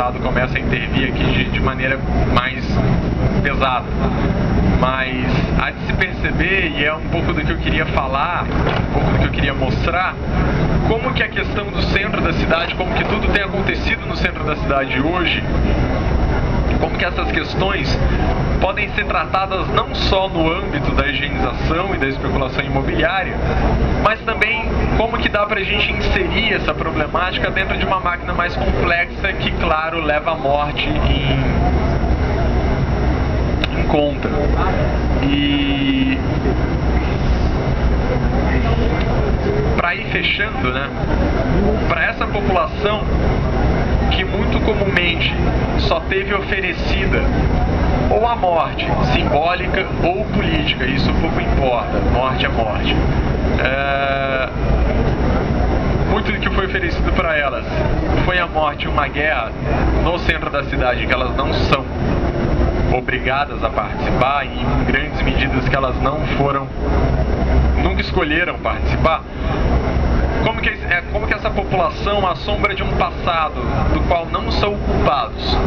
Estado começa a intervir aqui de maneira mais pesada. Mas há de se perceber, e é um pouco do que eu queria falar, um pouco do que eu queria mostrar, como que a questão do centro da cidade, como que tudo tem acontecido no centro da cidade hoje, como que essas questões podem ser tratadas não só no âmbito da higienização e da especulação imobiliária, mas também como que dá para a gente inserir essa problemática dentro de uma máquina mais complexa que, claro, leva a morte em conta. E para ir fechando, né, para essa população que muito comumente só teve oferecida ou a morte simbólica ou política, isso pouco importa, morte é morte. Muito do que foi oferecido para elas foi a morte, uma guerra no centro da cidade que elas não são obrigadas a participar, e em grandes medidas que elas nunca escolheram participar. Como que essa população, à sombra de um passado do qual não são culpados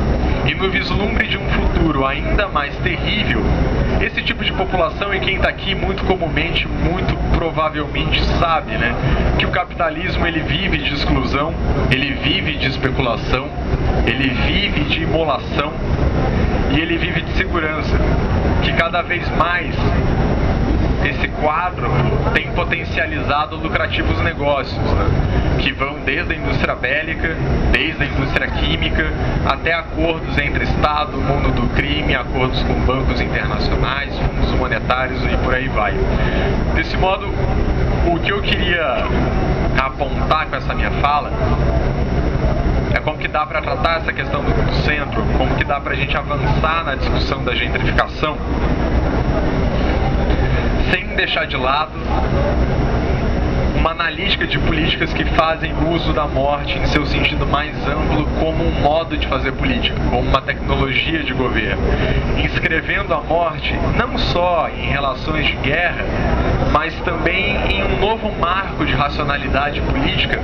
e no vislumbre de um futuro ainda mais terrível, esse tipo de população, e quem está aqui muito comumente, muito provavelmente sabe, né, que o capitalismo ele vive de exclusão, ele vive de especulação, ele vive de imolação e ele vive de segurança, que cada vez mais esse quadro tem potencializado lucrativos negócios, né? Que vão desde a indústria bélica, desde a indústria química, até acordos entre Estado, mundo do crime, acordos com bancos internacionais, fundos monetários e por aí vai. Desse modo, o que eu queria apontar com essa minha fala é como que dá para tratar essa questão do centro, como que dá para a gente avançar na discussão da gentrificação, sem deixar de lado uma analítica de políticas que fazem uso da morte em seu sentido mais amplo como um modo de fazer política, como uma tecnologia de governo, inscrevendo a morte não só em relações de guerra, mas também em um novo marco de racionalidade política,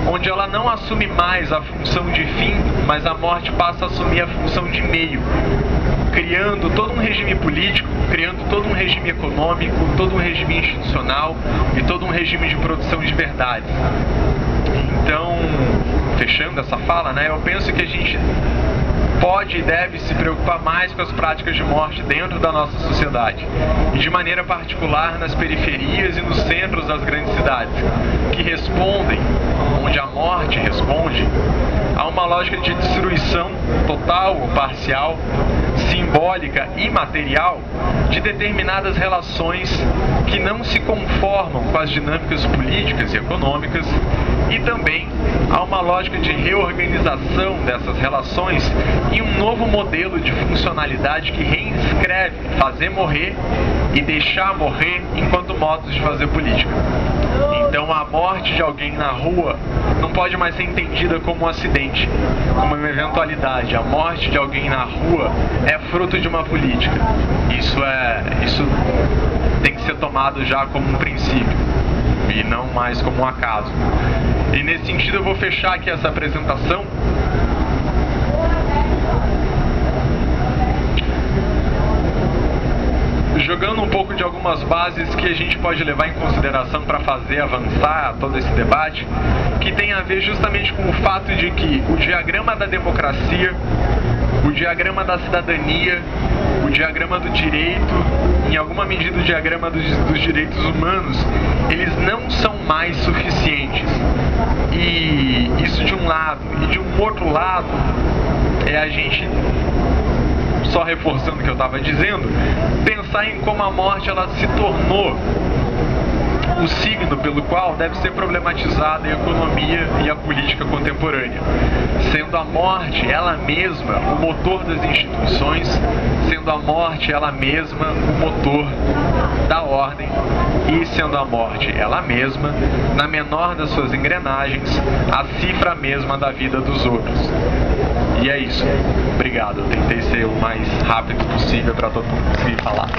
onde ela não assume mais a função de fim, mas a morte passa a assumir a função de meio, criando todo um regime político, criando todo um regime econômico, todo um regime institucional e todo um regime de produção de verdades. Então, fechando essa fala, né, eu penso que a gente pode e deve se preocupar mais com as práticas de morte dentro da nossa sociedade, e de maneira particular nas periferias e nos centros das grandes cidades, que respondem, onde a morte responde, a uma lógica de destruição total ou parcial, simbólica e material de determinadas relações que não se conformam com as dinâmicas políticas e econômicas, e também há uma lógica de reorganização dessas relações em um novo modelo de funcionalidade que reinscreve fazer morrer e deixar morrer enquanto modos de fazer política. Então a morte de alguém na rua não pode mais ser entendida como um acidente, como uma eventualidade. A morte de alguém na rua é fruto de uma política. Isso tem que ser tomado já como um princípio e não mais como um acaso. E nesse sentido eu vou fechar aqui essa apresentação jogando um pouco de algumas bases que a gente pode levar em consideração para fazer avançar todo esse debate, que tem a ver justamente com o fato de que o diagrama da democracia, o diagrama da cidadania, o diagrama do direito, em alguma medida o diagrama dos direitos humanos, eles não são mais suficientes. E isso de um lado. E de um outro lado, é a gente, só reforçando o que eu estava dizendo, pensar em como a morte ela se tornou o signo pelo qual deve ser problematizada a economia e a política contemporânea, sendo a morte ela mesma o motor das instituições, sendo a morte ela mesma o motor da ordem e sendo a morte ela mesma, na menor das suas engrenagens, a cifra mesma da vida dos outros. E é isso. Obrigado. Eu tentei ser o mais rápido possível para todo mundo conseguir falar.